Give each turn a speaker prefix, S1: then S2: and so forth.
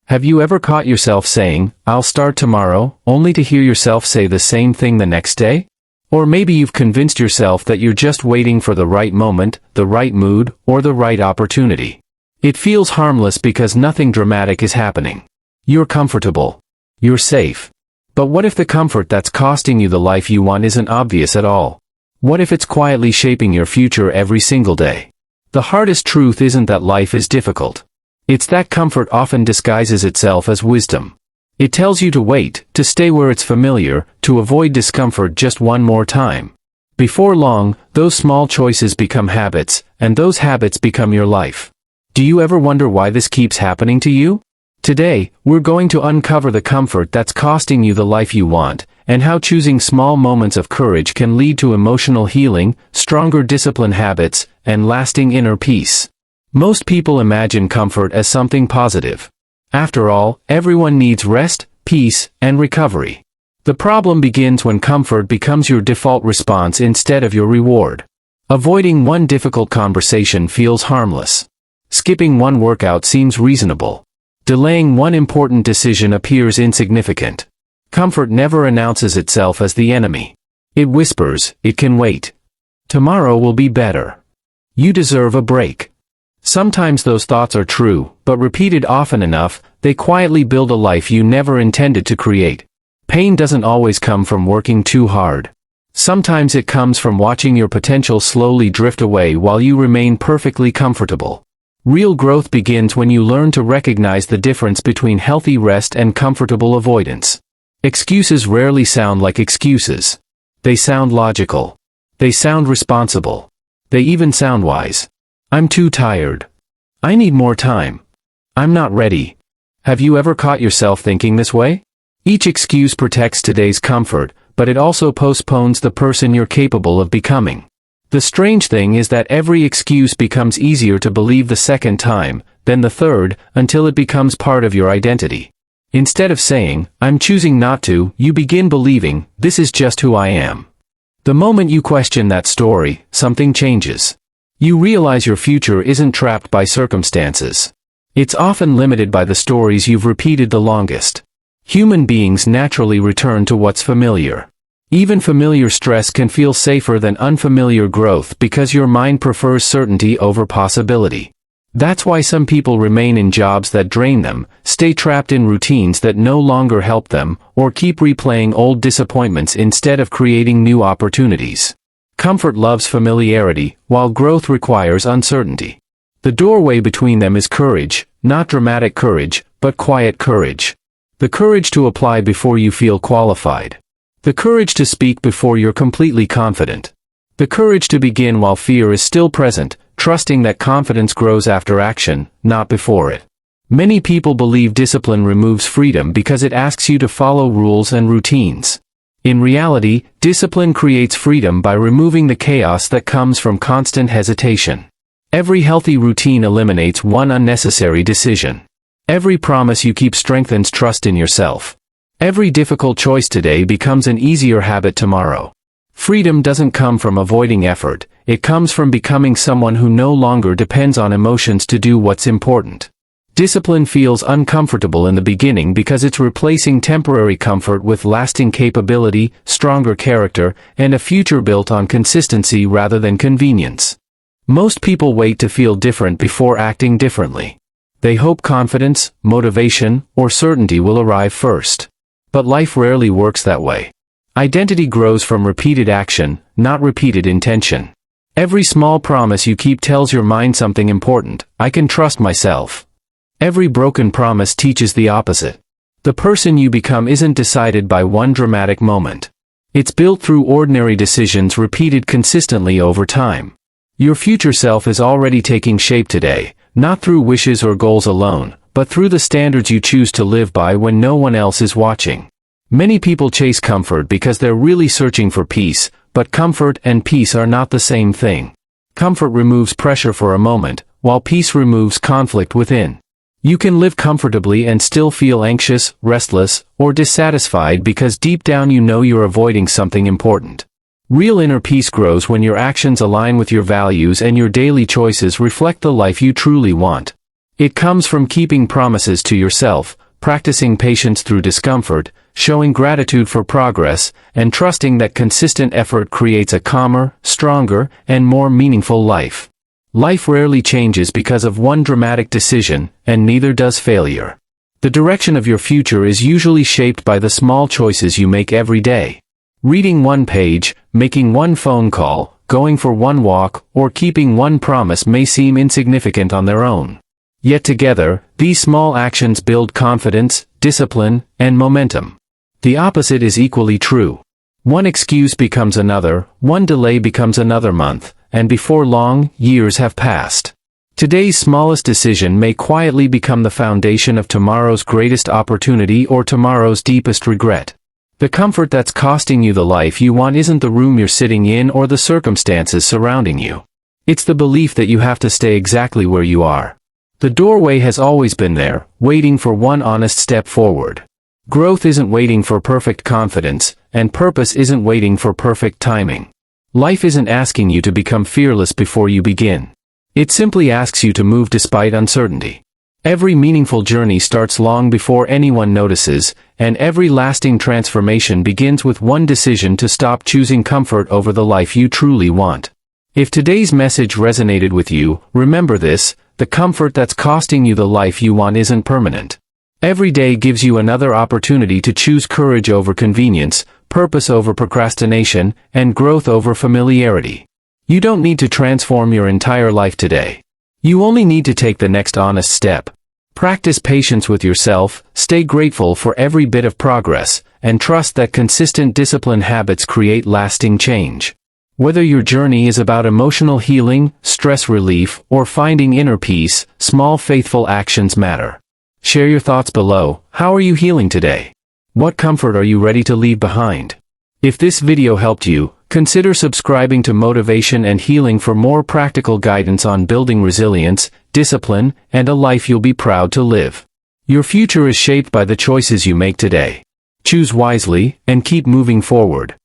S1: Have you ever caught yourself saying, "I'll start tomorrow," only to hear yourself say the same thing the next day? Or maybe you've convinced yourself that you're just waiting for the right moment, the right mood, or the right opportunity. It feels harmless because nothing dramatic is happening. You're comfortable. You're safe. But what if the comfort that's costing you the life you want isn't obvious at all? What if it's quietly shaping your future every single day? The hardest truth isn't that life is difficult. It's that comfort often disguises itself as wisdom. It tells you to wait, to stay where it's familiar, to avoid discomfort just one more time. Before long, those small choices become habits, and those habits become your life. Do you ever wonder why this keeps happening to you? Today, we're going to uncover the comfort that's costing you the life you want, and how choosing small moments of courage can lead to emotional healing, stronger discipline habits, and lasting inner peace. Most people imagine comfort as something positive. After all, everyone needs rest, peace, and recovery. The problem begins when comfort becomes your default response instead of your reward. Avoiding one difficult conversation feels harmless. Skipping one workout seems reasonable. Delaying one important decision appears insignificant. Comfort never announces itself as the enemy. It whispers, "It can wait. Tomorrow will be better. You deserve a break." Sometimes those thoughts are true, but repeated often enough, they quietly build a life you never intended to create. Pain doesn't always come from working too hard. Sometimes it comes from watching your potential slowly drift away while you remain perfectly comfortable. Real growth begins when you learn to recognize the difference between healthy rest and comfortable avoidance. Excuses rarely sound like excuses. They sound logical. They sound responsible. They even sound wise. "I'm too tired. I need more time. I'm not ready." Have you ever caught yourself thinking this way? Each excuse protects today's comfort, but it also postpones the person you're capable of becoming. The strange thing is that every excuse becomes easier to believe the second time, then the third, until it becomes part of your identity. Instead of saying, "I'm choosing not to," you begin believing, "This is just who I am." The moment you question that story, something changes. You realize your future isn't trapped by circumstances. It's often limited by the stories you've repeated the longest. Human beings naturally return to what's familiar. Even familiar stress can feel safer than unfamiliar growth because your mind prefers certainty over possibility. That's why some people remain in jobs that drain them, stay trapped in routines that no longer help them, or keep replaying old disappointments instead of creating new opportunities. Comfort loves familiarity, while growth requires uncertainty. The doorway between them is courage, not dramatic courage, but quiet courage. The courage to apply before you feel qualified. The courage to speak before you're completely confident. The courage to begin while fear is still present, trusting that confidence grows after action, not before it. Many people believe discipline removes freedom because it asks you to follow rules and routines. In reality, discipline creates freedom by removing the chaos that comes from constant hesitation. Every healthy routine eliminates one unnecessary decision. Every promise you keep strengthens trust in yourself. Every difficult choice today becomes an easier habit tomorrow. Freedom doesn't come from avoiding effort, it comes from becoming someone who no longer depends on emotions to do what's important. Discipline feels uncomfortable in the beginning because it's replacing temporary comfort with lasting capability, stronger character, and a future built on consistency rather than convenience. Most people wait to feel different before acting differently. They hope confidence, motivation, or certainty will arrive first. But life rarely works that way. Identity grows from repeated action, not repeated intention. Every small promise you keep tells your mind something important: I can trust myself. Every broken promise teaches the opposite. The person you become isn't decided by one dramatic moment. It's built through ordinary decisions repeated consistently over time. Your future self is already taking shape today, not through wishes or goals alone, but through the standards you choose to live by when no one else is watching. Many people chase comfort because they're really searching for peace, but comfort and peace are not the same thing. Comfort removes pressure for a moment, while peace removes conflict within. You can live comfortably and still feel anxious, restless, or dissatisfied because deep down you know you're avoiding something important. Real inner peace grows when your actions align with your values and your daily choices reflect the life you truly want. It comes from keeping promises to yourself, practicing patience through discomfort, showing gratitude for progress, and trusting that consistent effort creates a calmer, stronger, and more meaningful life. Life rarely changes because of one dramatic decision, and neither does failure. The direction of your future is usually shaped by the small choices you make every day. Reading one page, making one phone call, going for one walk, or keeping one promise may seem insignificant on their own. Yet together, these small actions build confidence, discipline, and momentum. The opposite is equally true. One excuse becomes another, one delay becomes another month, and before long, years have passed. Today's smallest decision may quietly become the foundation of tomorrow's greatest opportunity or tomorrow's deepest regret. The comfort that's costing you the life you want isn't the room you're sitting in or the circumstances surrounding you. It's the belief that you have to stay exactly where you are. The doorway has always been there, waiting for one honest step forward. Growth isn't waiting for perfect confidence, and purpose isn't waiting for perfect timing. Life isn't asking you to become fearless before you begin. It simply asks you to move despite uncertainty. Every meaningful journey starts long before anyone notices, and every lasting transformation begins with one decision to stop choosing comfort over the life you truly want. If today's message resonated with you, remember this: the comfort that's costing you the life you want isn't permanent. Every day gives you another opportunity to choose courage over convenience, purpose over procrastination, and growth over familiarity. You don't need to transform your entire life today. You only need to take the next honest step. Practice patience with yourself, stay grateful for every bit of progress, and trust that consistent discipline habits create lasting change. Whether your journey is about emotional healing, stress relief, or finding inner peace, small faithful actions matter. Share your thoughts below. How are you healing today? What comfort are you ready to leave behind? If this video helped you, consider subscribing to Motivation and Healing for more practical guidance on building resilience, discipline, and a life you'll be proud to live. Your future is shaped by the choices you make today. Choose wisely, and keep moving forward.